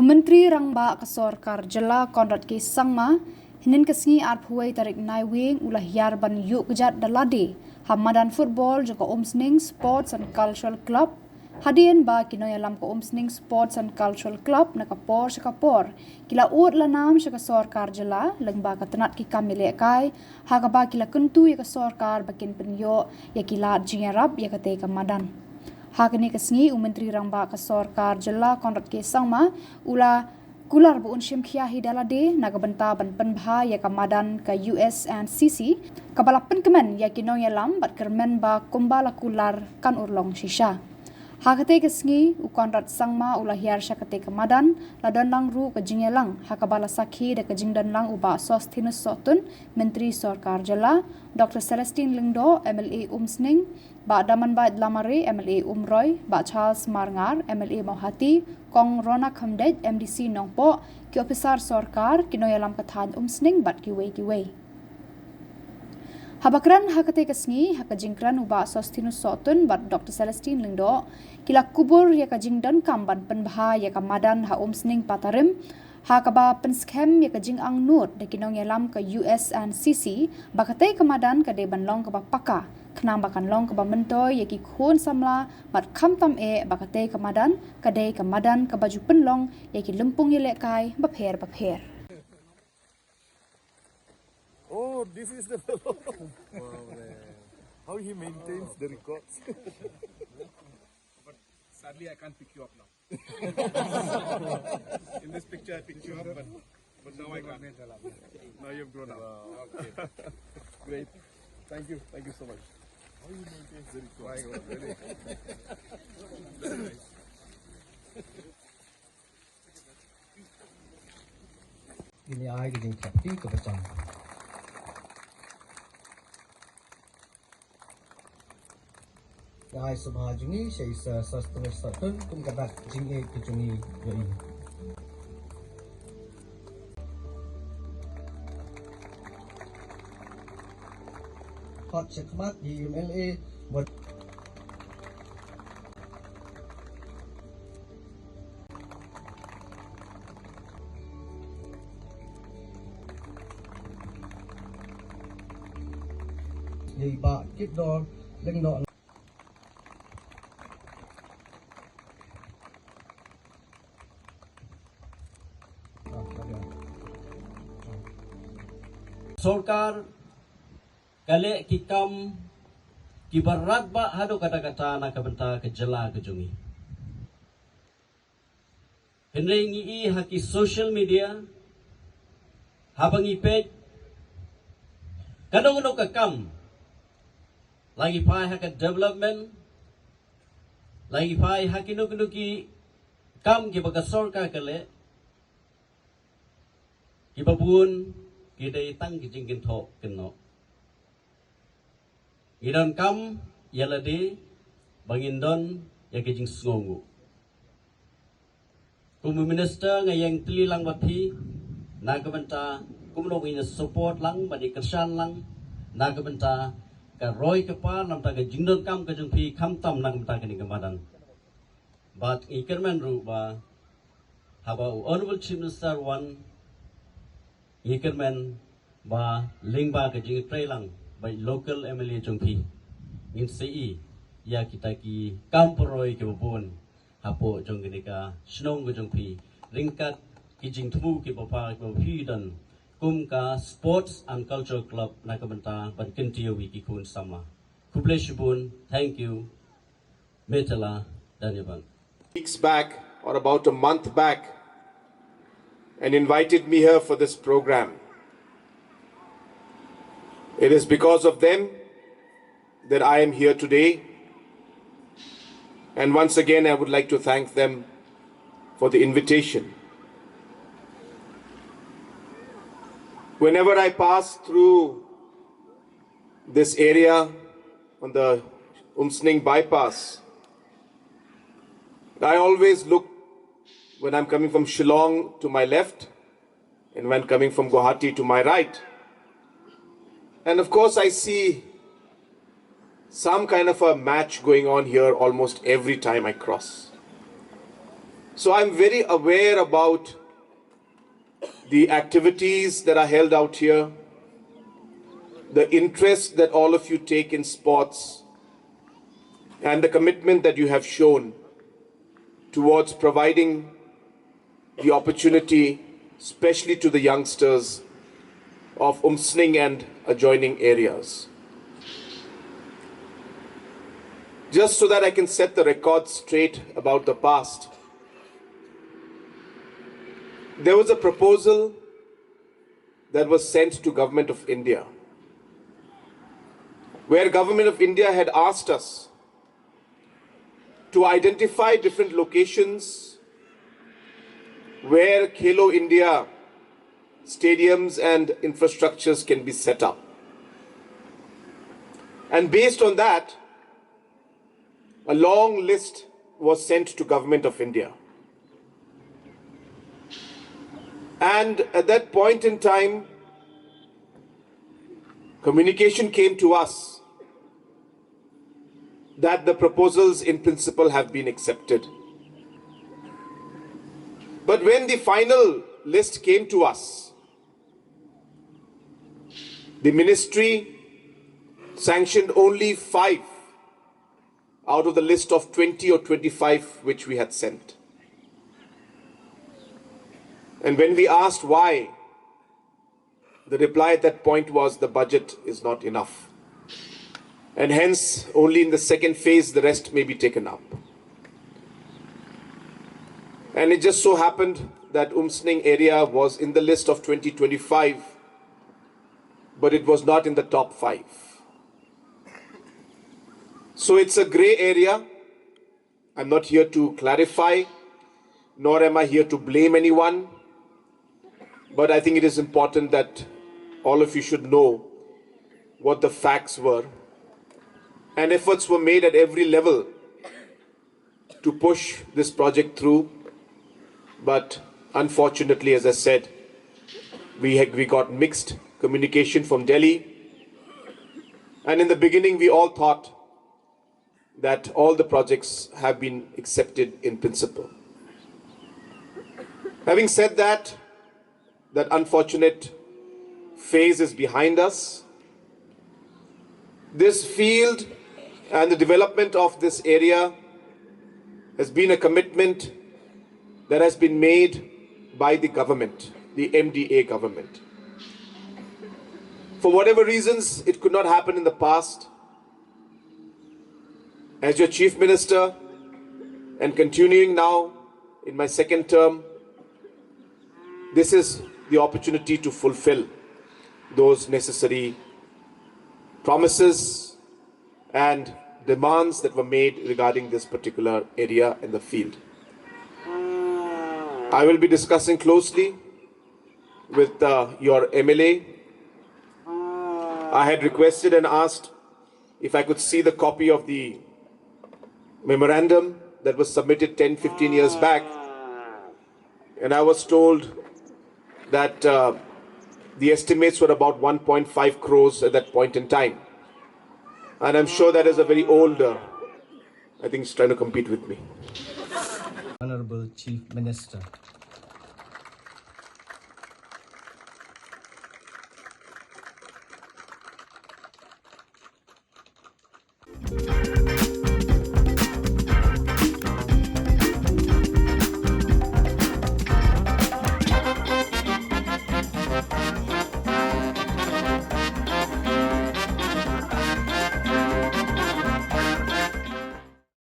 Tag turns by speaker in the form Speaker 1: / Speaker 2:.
Speaker 1: Myntri Rangbah Khuborjylla Konrad ke Sangma hinin kesengi arphuai tarik naiwing ulah yar ban yuk kejat dalade Madan football juga Umsning Sports and Cultural Club hadian ba kinoy alam ko Umsning Sports and Cultural Club nakapor sakapor kila ut lanam sa Khuborjylla lengba katanat ki kamile kai hagaba kila kuntu ya Khuborkar bakin penyo ya kila jingarap ya kate ka Madan. Hakini kesengi Myntri Rangbah Khuborjylla Konrad ke Sangma ula Kular bu unshim khiahi dalade nagabenta ban Pynbha ya ka Madan ka US and CC kabala penkemen ya kinong yalam bat kermen ba kumbala Kular kan urlong shisha. Hakate kesengi u Konrad Sangma ula hiar syakate ka Madan ladan lang ru ka jingelang hakabala sakhi de ka jingdan lang uba sostinus sotun Myntri Khuborjylla Dr. Celestine Lingdo MLA Umsning ba daman ba lamare MLA Umroy ba Charles Marngar MLA Mohati kong Rona Khamdej MDC Nongpo ki officer sarkar kinoyalam kathan Umsning bat kiwei Habakran hakate kesengi hakajingkran uba sostinus sotun bat Dr. Celestine Lingdo kila Khubor ya kajingdan kamban Pynbha ya ka Madan ha Umsning patarim hakaba penskem ya kajing ang nut de kinong yalam ka US and CC bakate ka Madan ka de banlong ka paka knam bakan long ka mentoy ya ki khun Samla mat kham tam e bakate ka Madan ka de ka Madan ka baju penlong ya ki lempung yele kai bapher.
Speaker 2: Oh, this is the fellow. Wow, man. How he maintains the records.
Speaker 3: But sadly, I can't pick you up now. In this picture, I picked you up, but now I can't. Now you've grown up.
Speaker 2: Wow. Okay. Great. Thank you so much. How he maintains the records.
Speaker 3: My God, really. Very nice.
Speaker 4: Ini ai ke jing thap pi ke pacham ai sabha jungi sei sa sastana satun kum kadak jing e ke jungi yoi Khmat Khmat di MLA buat di ba kip do leng do
Speaker 5: Sorkar kale kikam kibarat ba hado kata-kata na kabenta ke Jylla ke jungi. Henry i haki social media habang ipet kadang ka kam lagi pai haka development lagi pai haki no ki kam ki baga sorkar kale ki babun kita tang kijingin tho keno idan kam yalade bangindon ya kijing sngongu kum minister ngayang tili lang bathi nagabanta kumno ina support lang bani kersan lang nagabanta ka roy ka pa nam ta ka jingdon kam ka jungpi kham tam nang ta ka ni Madan but ikerman ru ba haba honorable chief minister one Ikerman ba lingba ka jing tray lang by local MLA jongpi in CE ya kita ki kamporoi ke bopon hapo jong gini ka Shillong go jongpi ringkat ki jing thmu ki bapa ko hidan kum ka sports and cultural club na ka banta ban kintiyo wi ki kun sama kubleshbun thank you metala danyaban
Speaker 6: weeks back or about a month back and invited me here for this program. It is because of them that I am here today. And once again, I would like to thank them for the invitation. Whenever I pass through this area on the Umsning bypass, I always look when I'm coming from Shillong to my left and when coming from Guwahati to my right. And of course I see some kind of a match going on here almost every time I cross. So I'm very aware about the activities that are held out here, the interest that all of you take in sports, and the commitment that you have shown towards providing the opportunity, especially to the youngsters of Umsning and adjoining areas. Just so that I can set the record straight about the past, there was a proposal that was sent to Government of India, where Government of India had asked us to identify different locations where Khelo India stadiums and infrastructures can be set up. And based on that, a long list was sent to Government of India. And at that point in time, communication came to us that the proposals in principle have been accepted. But when the final list came to us, the ministry sanctioned only 5 out of the list of 20 or 25 which we had sent. And when we asked why, the reply at that point was the budget is not enough. And hence, only in the second phase, the rest may be taken up. And it just so happened that Umsning area was in the list of 2025, but it was not in the top 5. So it's a gray area. I'm not here to clarify, nor am I here to blame anyone. But I think it is important that all of you should know what the facts were. And efforts were made at every level to push this project through. But unfortunately, as I said, we got mixed communication from Delhi. And in the beginning, we all thought that all the projects have been accepted in principle. Having said that, that unfortunate phase is behind us. This field and the development of this area has been a commitment that has been made by the government, the MDA government. For whatever reasons, it could not happen in the past. As your Chief Minister and continuing now in my second term, this is the opportunity to fulfill those necessary promises and demands that were made regarding this particular area in the field. I will be discussing closely with your MLA. I had requested and asked if I could see the copy of the memorandum that was submitted 10-15 years back, and I was told that the estimates were about 1.5 crores at that point in time. And I'm sure that is a very old, I think he's trying to compete with me.
Speaker 4: Honorable Chief Minister.